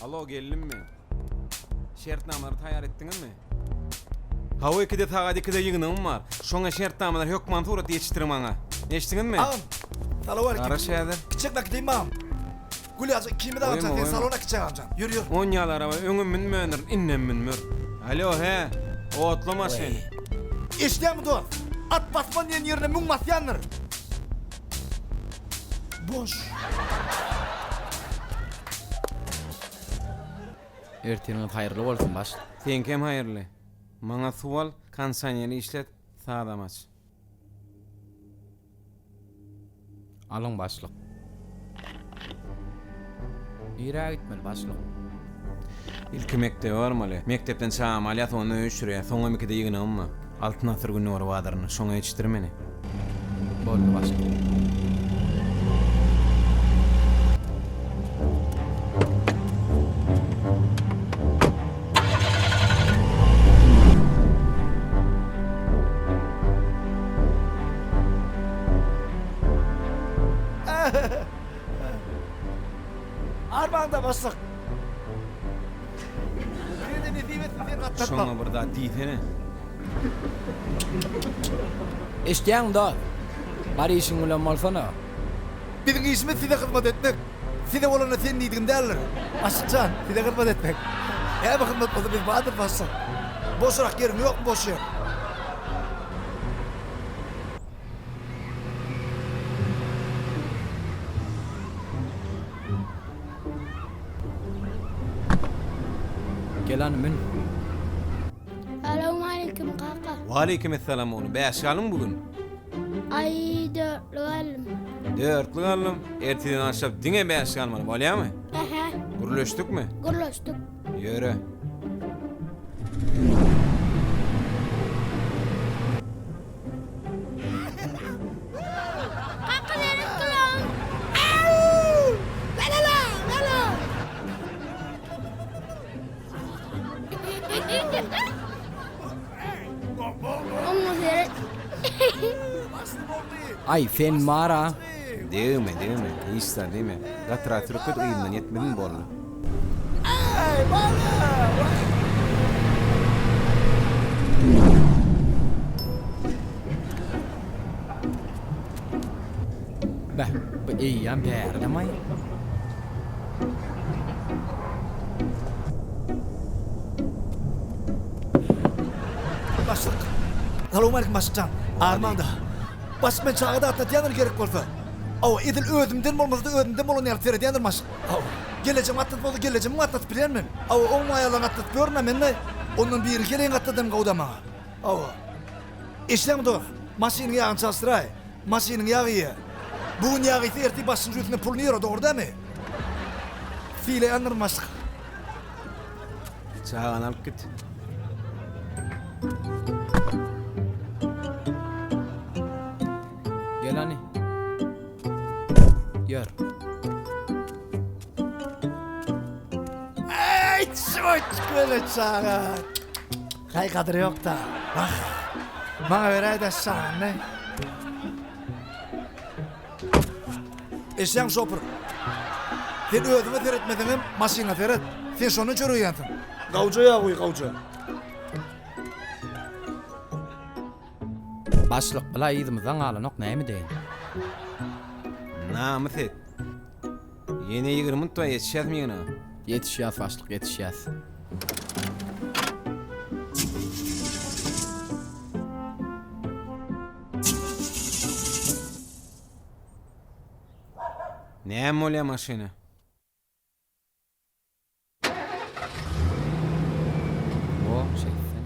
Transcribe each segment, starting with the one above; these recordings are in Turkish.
Alo geldim mi? Şertnamaları tayar etdiniz mi? Hawa 2-de sagat 2-de ýygynym var. Şoňa şertnamalar hökman turat ýetişdirem aňa. Eşdiňizmi? Ağam, salavar Ara ki. şäder. Kiçik nakdeyim ağam. Gülýazy kimi de Oyma, amcan, oyma. salona kiçik amcan. Yürü yürü. On ýalar araba öňüm minmändir, innem minmür. Alo he. Otlama seni. Eşdämi dur? At basman ýerine müň masyanlar. Boş. Erteniňiz haýyrly bolsun baş. Senkem hayırlı. Maňa suwal, kansanyany işlet, saadamaç. Alyň başlyk. Ýere gitmeli başlyk. İlki mektebi barmaly. Mektepden çağam alyat onu öýşürýär. Soňa 2-de ýygynym mı? Altyn asır günü var wadyryny. Şoňa ýetişdirmeni. Boldy başlyk. Armanda basık. Nerede nesimet sizin katlatma. Şoňa bir daha diýsene. Eşdäň da. Bar işiň bilen bolsana. Bizim işimiz size hizmet etmek. Size olana sen neydiğin derler. Aşıkcan, size hizmet etmek. Ya bakın hizmet biz bahadır basık. Boş olarak yerim yok mu boş yer? Gelen min. Selamünaleyküm kaka. Wa aleykümselam oğlum. Beýaşgalym bugün. Ay dörtlüğüm. Dörtlük alım. Erteden aşap diňe beýaşgalmaly. Bolýarmy? Ehe, Gürleşdikmi? gürleştik. Ýöre. Kaka nereye kılan? Au! Lala, lala. Onu seyret. Ay sen mara. Deme. Ýysta deme. Gatra türküt ýygynyň ýetmedin boldy. Hey bana! Bäh, bu eýýän bärdemay. Basık. Selamünaleyküm Basıkcan. Armanda. Basmen çağda atlatyanlar gerek bolsa. Aw, edil özümden bolmasa özümden bolan ýer serediýändir mas. Aw, geleceğim atlat boldy, geleceğim atlat bilenmen. Aw, oň aýalan atlat görnä mende. Ondan biri gelen atladım gawdama. Aw. Eşläň dur. Maşyny ýağyn çalstyray. Maşynyň ýagy. Bugün ýagy erti başyň jötüne pul ýero dogurdamy? File anırmasık. Çağan alyp git. Gelani. Ýör. Ey çöç böyle çağa. Hay kadri yok da. Bak. Bana ver de şahan ne? Eşyan şopur. Sen özüme teretmedin masina teret. Sen şonu çörüyentin. Gavcaya koy gavca. Başlyk bila ýydymyzdan alanyk näme deýin? Namyt et. Ýene 20 toy ýetişýärmiňe? Ýetişýär başlyk, ýetişýär. Näme bolýar maşyna? O şeýsen.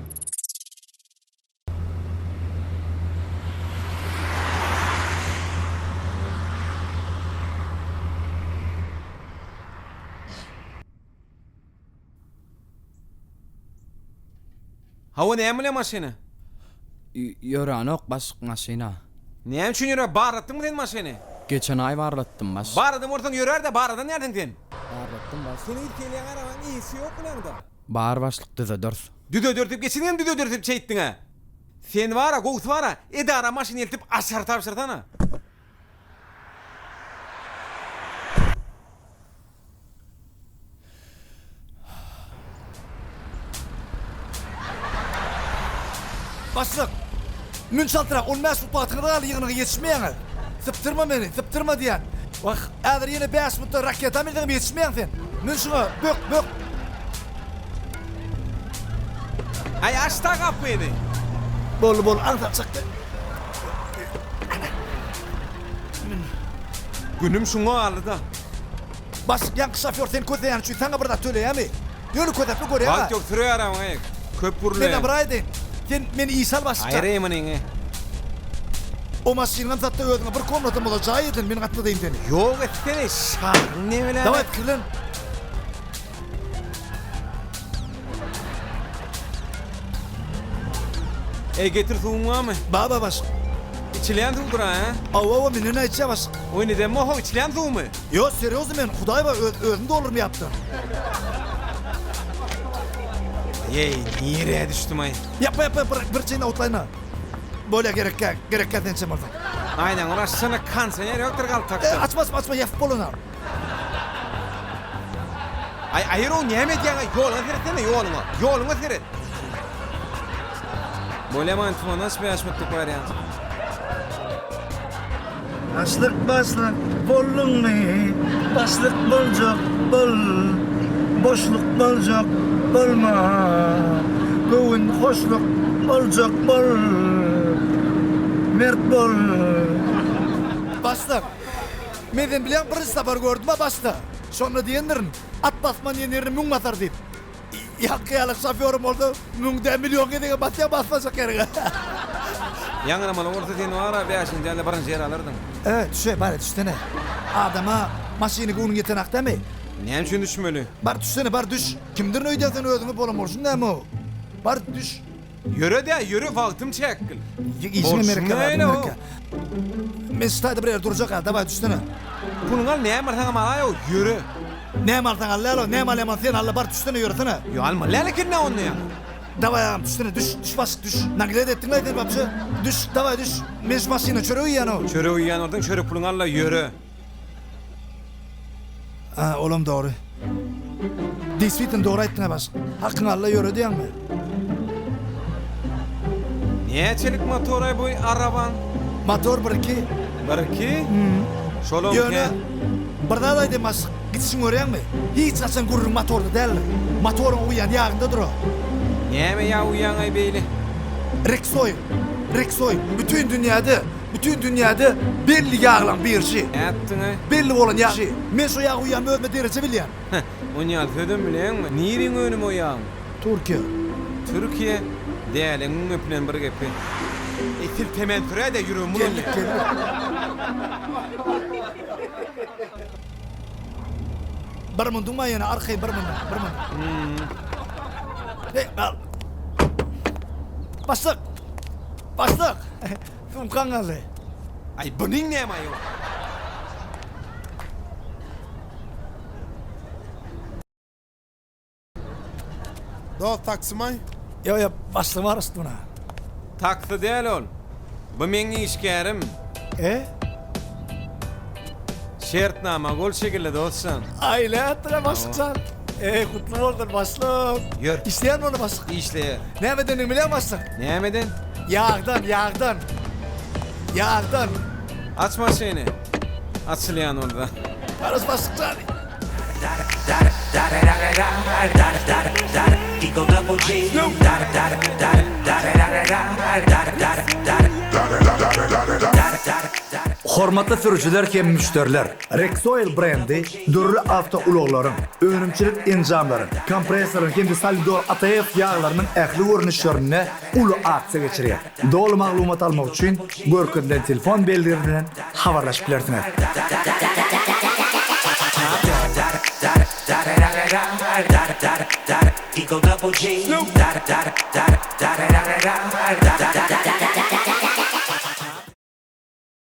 Hawa näme bolýar maşyna? Ýöranok başlyk maşyna. Näme üçin ýöre baratdyňmy sen maşyny? Geçen ay barlatdım baş. Baradym ortaň ýörer de baradan nerden sen? Barlatdım baş. Seni ilkeleyen araban iyisi yok mu lan da? Bar başlyk düze dörs. Düdö dörtüp geçinen düdö dörtüp çeyittiňe. Sen vara, goýt vara, edara maşyny eltip aşar tapşyrtana. Başlık. Mün çaltırak ol Mesut batığına gal yığınıga yetişmeýäňi. Sıptırma meni, sıptırma diýen. Bak, äder ýene 5 minutda raketa bildiňim yetişmeýäň sen. Mün şuňa bök. Ay aç da kapıyı. Bol anda çıktı. Günüm şunu aldı da. Başlık yankı şoför sen kötüyen çünkü sana burada töleýärmi? Ýöne kötüpli görýär. Bak yok türü aramaya. Köp burlu. Men abraýdyn. Sen meni İsal başlıkça. Ayrayım nene. O maşynyň zatda özüňe bir komnatam bolajak edin, meni gatladyň seni. Yok etsene şarın ne bile. Daway kirlen. Getir suğuma mı? Baba baş. İçileyen suğdura ha? Ava meni ne içe baş. O ne deme o içileyen suğu mu? Yo seriyoz men Hudaý bar özünde olur mu yaptın? Yey nereye düştüm ay? Yapma bir çayını outlayna. Böyle gerek sen çamardan. Aynen orası sana kansa yer yoktur kal taktı. Açma yap boluna. Ay ayır o niye medyan yoluna seyretene yoluna seyret. Böyle mantığına nasıl bir açmadık var ya? Başlık bolun mi? Başlık bolcak bol. Boşluk bolcak bolma. Göwün hoşluk bolcak bol. Mert bol. Başlık. Meden bilen bir sefer gördüm ha başlık. Şonu diýendirin. At basman ýenerini müň basar diýip. Ýakýalyk şoförüm oldu. Müňde milyon gedege basya basmasa kerek. Yanına malı orta diyen var abi yaşın canlı barın yer alırdın. Evet düşe bari düşsene. Adama maşini gönün yetenek demi. Neyem şunu düşmeli? Bar düşsene bar düş. Kimdir öýde sen özüňi bolamorsun demi o. Bar düş. Yürü de yürü vaktim çekil. İzine Borçlu mereke neyle o? var. Men stayda bir yer duracak ha. Daway düşsene. Bunun al neyem var sana malay o yürü. Ne maltan allalo ne mal sen alla bar düşsene yürüsene. Yo alma lelekin ne onu ya? Daway am düşsene düş bas düş. Nagret ettin ayden babçı. Düş daway düş. Men şu maşina çöre uyan o. Çöre uyuyan oradan çöre pulun alla yürü. Ha oğlum doğru. Disvitin doğru ettin ha bas. Hakkın alla yürü diýen mi? Niye çelik motoray bu araban? Motor bir iki. Barki? Şolom Yöne. ke. Birda da demas. Gitsin görýän mi? Hiç açan gurur motorda däl. Motorun uyan ýagynda dur. Niye mi ya uyuyan ay beyli? Rexoy. Bütün dünyada belli ýaglan bir şey. Ne yaptın ay? Belli bolan ýag şey. Men şu ýagy uyan özüme derece bilýän. Onu al födüm bilen mi? Nirin önüm o ya? Türkiýe. Türkiye. Değerlen mü plan bir gepi. Etil temen türe de yürüyün bunu. Geldik. Bir mundum ma ýene arkay bir mundum. Hey al. Başlık. Sumkan alı. Ay bunun ne ma yo? Dost taksimay. Yo başlığım arasın buna. Taksi değil ol. Bu meni işkerim. Şertnama gol şekilde dostsan. Aile hattına başlıksan. Kutlu oldun başlık. Yür. İsteyen onu başlık. İşle. Ne bedeni bilen başlık? Ne yemedin? Yağdan. Açma şeyini. Açılyan orada. Arası başlık zani. Eagle Double G. Hormatly sürücüler hem müşteriler. Rexoil brendi dürlü avto uloglaryň, önümçilik enjamlaryň, kompressorlaryň hem de Salvador Ataev ýaglarynyň ähli görnüşlerini uly aksiýa geçirýär. Dolu maglumat almak üçin görkemden telefon belgleri bilen habarlaşyp bilersiňiz. Eagle Double G.